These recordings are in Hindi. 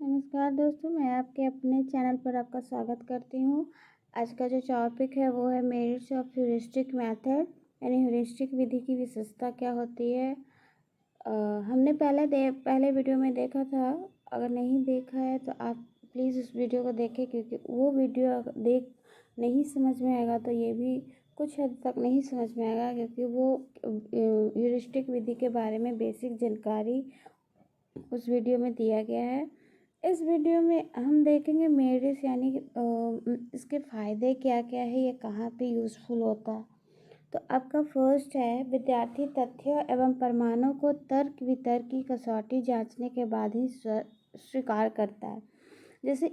नमस्कार दोस्तों, मैं आपके अपने चैनल पर आपका स्वागत करती हूँ। आज का जो टॉपिक है वो है मेरिट्स ऑफ ह्यूरिस्टिक मेथड, यानी ह्यूरिस्टिक विधि की विशेषता क्या होती है। हमने पहले वीडियो में देखा था। अगर नहीं देखा है तो आप प्लीज़ उस वीडियो को देखें, क्योंकि वो वीडियो देख नहीं समझ में आएगा तो ये भी कुछ हद तक नहीं समझ में आएगा, क्योंकि वो ह्यूरिस्टिक विधि के बारे में बेसिक जानकारी उस वीडियो में दिया गया है। इस वीडियो में हम देखेंगे मेरिट्स, यानी इसके फ़ायदे क्या क्या है, ये कहाँ पे यूज़फुल होता है। तो आपका फर्स्ट है, विद्यार्थी तथ्य एवं प्रमाणों को तर्क वितर्क की कसौटी जांचने के बाद ही स्वीकार करता है। जैसे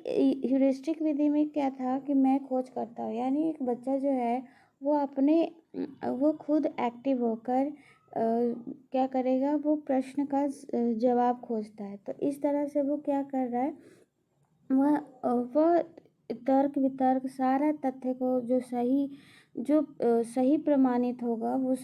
ह्यूरिस्टिक विधि में क्या था कि मैं खोज करता हूँ, यानी एक बच्चा जो है वो खुद एक्टिव होकर क्या करेगा, वो प्रश्न का जवाब खोजता है। तो इस तरह से वो क्या कर रहा है, वह तर्क वितर्क सारा तथ्य को जो सही प्रमाणित होगा वो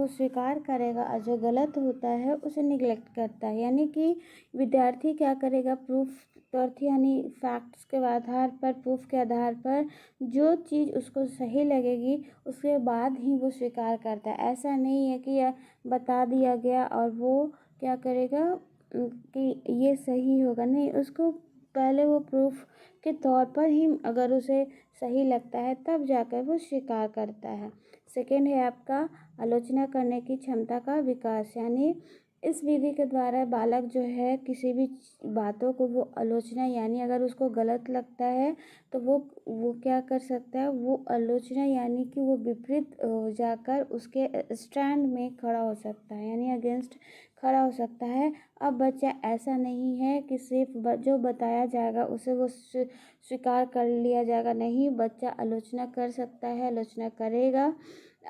स्वीकार करेगा, और जो गलत होता है उसे निगलेक्ट करता है। यानी कि विद्यार्थी क्या करेगा, प्रूफ तथ्य यानी फैक्ट्स के आधार पर, प्रूफ के आधार पर जो चीज़ उसको सही लगेगी उसके बाद ही वो स्वीकार करता है। ऐसा नहीं है कि यह बता दिया गया और वो क्या करेगा कि ये सही होगा, नहीं, उसको पहले वो प्रूफ के तौर पर ही अगर उसे सही लगता है तब जाकर वो स्वीकार करता है। सेकेंड है आपका आलोचना करने की क्षमता का विकास, यानी इस विधि के द्वारा बालक जो है किसी भी बातों को वो आलोचना, यानी अगर उसको गलत लगता है तो वो क्या कर सकता है, वो आलोचना यानी कि वो विपरीत हो जाकर उसके स्टैंड में खड़ा हो सकता है, यानी अगेंस्ट खड़ा हो सकता है। अब बच्चा ऐसा नहीं है कि सिर्फ जो बताया जाएगा उसे वो स्वीकार कर लिया जाएगा, नहीं, बच्चा आलोचना कर सकता है, आलोचना करेगा।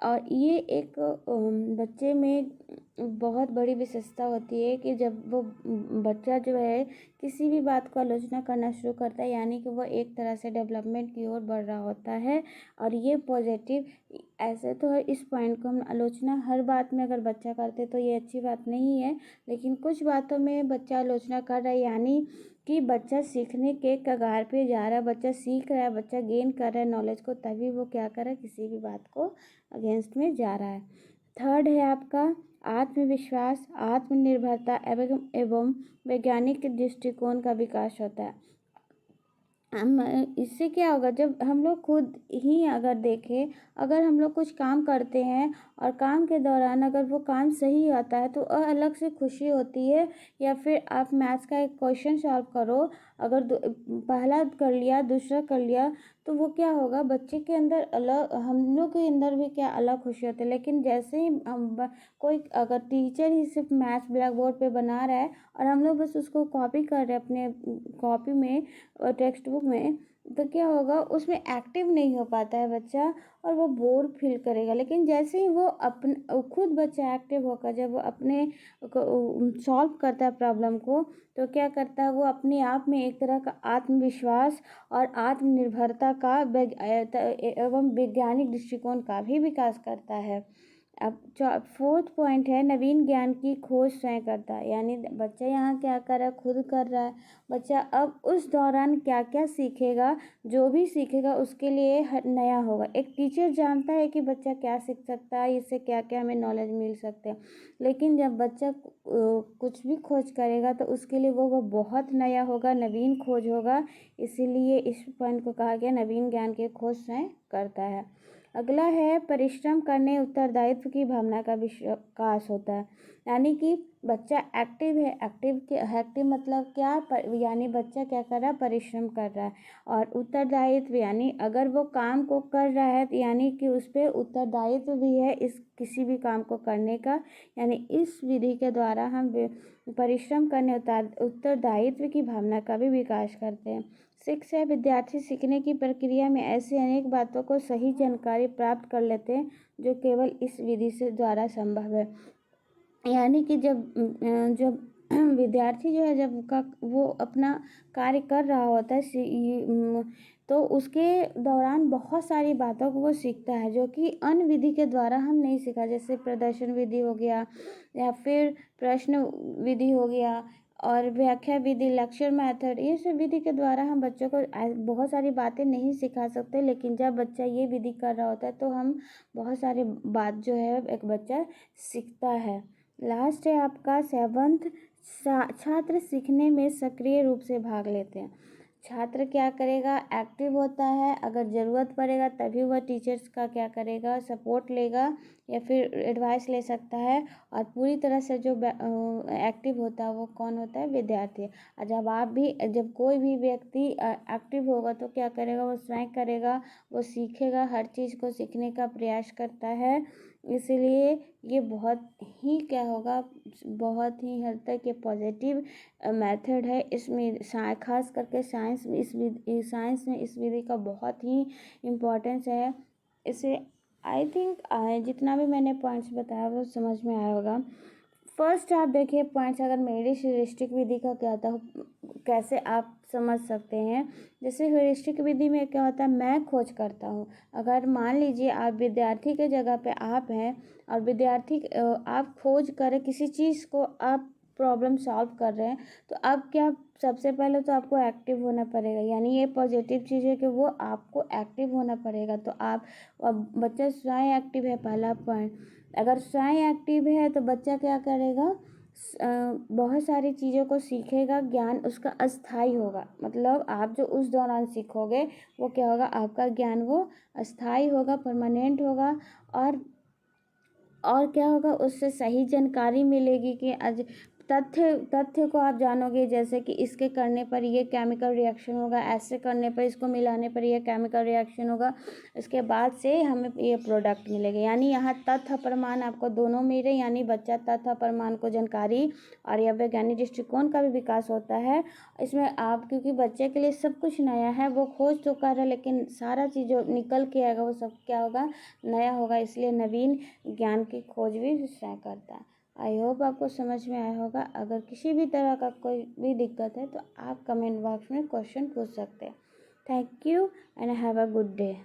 और ये एक बच्चे में बहुत बड़ी विशेषता होती है कि जब वो बच्चा जो है किसी भी बात को आलोचना करना शुरू करता है, यानी कि वो एक तरह से डेवलपमेंट की ओर बढ़ रहा होता है। और ये पॉजिटिव, ऐसे तो है, इस पॉइंट को हम आलोचना हर बात में अगर बच्चा करते तो ये अच्छी बात नहीं है, लेकिन कुछ बातों में बच्चा आलोचना कर रहा है, यानी कि बच्चा सीखने के कगार पे जा रहा है, बच्चा सीख रहा है, बच्चा गेन कर रहा है नॉलेज को, तभी वो क्या कर रहा है, किसी भी बात को अगेंस्ट में जा रहा है। थर्ड है आपका आत्मविश्वास, आत्मनिर्भरता एवं वैज्ञानिक दृष्टिकोण का विकास होता है। इससे क्या होगा, जब हम लोग खुद ही अगर देखें, अगर हम लोग कुछ काम करते हैं और काम के दौरान अगर वो काम सही आता है तो अलग से खुशी होती है। या फिर आप मैथ्स का एक क्वेश्चन सॉल्व करो, अगर पहला कर लिया, दूसरा कर लिया, तो वो क्या होगा, बच्चे के अंदर अलग, हम लोग के अंदर भी क्या अलग खुशी होती है। लेकिन जैसे ही कोई अगर टीचर ही सिर्फ मैथ्स ब्लैक बोर्ड पे बना रहा है और हम लोग बस उसको कॉपी कर रहे हैं अपने कॉपी में और टेक्स्ट बुक में, तो क्या होगा, उसमें एक्टिव नहीं हो पाता है बच्चा और वो बोर फील करेगा। लेकिन जैसे ही वो खुद बच्चा एक्टिव होकर जब वो अपने सॉल्व करता है प्रॉब्लम को, तो क्या करता है, वो अपने आप में एक तरह का आत्मविश्वास और आत्मनिर्भरता का एवं वैज्ञानिक दृष्टिकोण का भी विकास करता है। अब फोर्थ पॉइंट है नवीन ज्ञान की खोज स्वयं करता है, यानी बच्चा यहाँ क्या कर रहा है, खुद कर रहा है। बच्चा अब उस दौरान क्या क्या सीखेगा, जो भी सीखेगा उसके लिए नया होगा। एक टीचर जानता है कि बच्चा क्या सीख सकता है, इससे क्या क्या हमें नॉलेज मिल सकते हैं, लेकिन जब बच्चा कुछ भी खोज करेगा तो उसके लिए वो बहुत नया होगा, नवीन खोज होगा। इसीलिए इस पॉइंट को कहा गया नवीन ज्ञान की खोज स्वयं करता है। अगला है परिश्रम करने उत्तरदायित्व की भावना का विकास होता है, यानी कि बच्चा एक्टिव है, एक्टिव मतलब क्या, यानी बच्चा क्या कर रहा है, परिश्रम कर रहा है। और उत्तरदायित्व यानी अगर वो काम को कर रहा है तो यानी कि उस पर उत्तरदायित्व भी है इस किसी भी काम को करने का। यानी इस विधि के द्वारा हम परिश्रम करने उत्तरदायित्व की भावना का भी विकास करते हैं। 6 है विद्यार्थी सीखने की प्रक्रिया में ऐसी अनेक बातों को सही जानकारी प्राप्त कर लेते हैं जो केवल इस विधि से द्वारा संभव है। यानी कि जब विद्यार्थी जो है वो अपना कार्य कर रहा होता है, तो उसके दौरान बहुत सारी बातों को वो सीखता है जो कि अन्य विधि के द्वारा हम नहीं सीखा। जैसे प्रदर्शन विधि हो गया या फिर प्रश्न विधि हो गया, और व्याख्या विधि, लेक्चर मेथड, ये सब विधि के द्वारा हम बच्चों को बहुत सारी बातें नहीं सिखा सकते, लेकिन जब बच्चा ये विधि कर रहा होता है तो हम बहुत सारी बात जो है एक बच्चा सीखता है। लास्ट है आपका 7th, छात्र सीखने में सक्रिय रूप से भाग लेते हैं। छात्र क्या करेगा, एक्टिव होता है, अगर ज़रूरत पड़ेगा तभी वह टीचर्स का क्या करेगा, सपोर्ट लेगा या फिर एडवाइस ले सकता है। और पूरी तरह से जो एक्टिव होता है वो कौन होता है, विद्यार्थी। और जब कोई भी व्यक्ति एक्टिव होगा तो क्या करेगा, वो स्वयं करेगा, वो सीखेगा, हर चीज़ को सीखने का प्रयास करता है। इसलिए ये बहुत ही क्या होगा, बहुत ही हद तक ये पॉजिटिव मेथड है। इसमें खास करके साइंस में इस विधि का बहुत ही इम्पोर्टेंस है। इसे आई थिंक जितना भी मैंने पॉइंट्स बताया वो समझ में आया होगा। फर्स्ट आप देखिए पॉइंट्स, अगर मेरी ह्यूरिस्टिक विधि का क्या था, कैसे आप समझ सकते हैं। जैसे ह्यूरिस्टिक विधि में क्या होता है, मैं खोज करता हूँ। अगर मान लीजिए आप विद्यार्थी के जगह पे आप हैं और विद्यार्थी आप खोज करें किसी चीज़ को, आप प्रॉब्लम सॉल्व कर रहे हैं, तो अब क्या, सबसे पहले तो आपको एक्टिव होना पड़ेगा। यानी ये पॉजिटिव चीज़ है कि वो आपको एक्टिव होना पड़ेगा। तो आप, अब बच्चा स्वयं एक्टिव है, पहला पॉइंट। अगर स्वयं एक्टिव है तो बच्चा क्या करेगा, बहुत सारी चीज़ों को सीखेगा, ज्ञान उसका अस्थाई होगा। मतलब आप जो उस दौरान सीखोगे वो क्या होगा, आपका ज्ञान वो अस्थाई होगा, परमानेंट होगा। और क्या होगा, उससे सही जानकारी मिलेगी कि आज तथ्य को आप जानोगे, जैसे कि इसके करने पर ये केमिकल रिएक्शन होगा, ऐसे करने पर, इसको मिलाने पर ये केमिकल रिएक्शन होगा, इसके बाद से हमें ये प्रोडक्ट मिलेगा। यानी यहाँ तथ्य प्रमाण आपको दोनों मिले, यानी बच्चा तथ्य प्रमाण को जानकारी और यह वैज्ञानिक दृष्टिकोण का भी विकास होता है इसमें। आप, क्योंकि बच्चे के लिए सब कुछ नया है, वो खोज तो कर रहा है, लेकिन सारा चीज़ जो निकल के आएगा वो सब क्या होगा, नया होगा। इसलिए नवीन ज्ञान की खोज भी स्वयं करता है। आई होप आपको समझ में आया होगा। अगर किसी भी तरह का कोई भी दिक्कत है तो आप कमेंट बॉक्स में क्वेश्चन पूछ सकते हैं। Thank you and have a good day.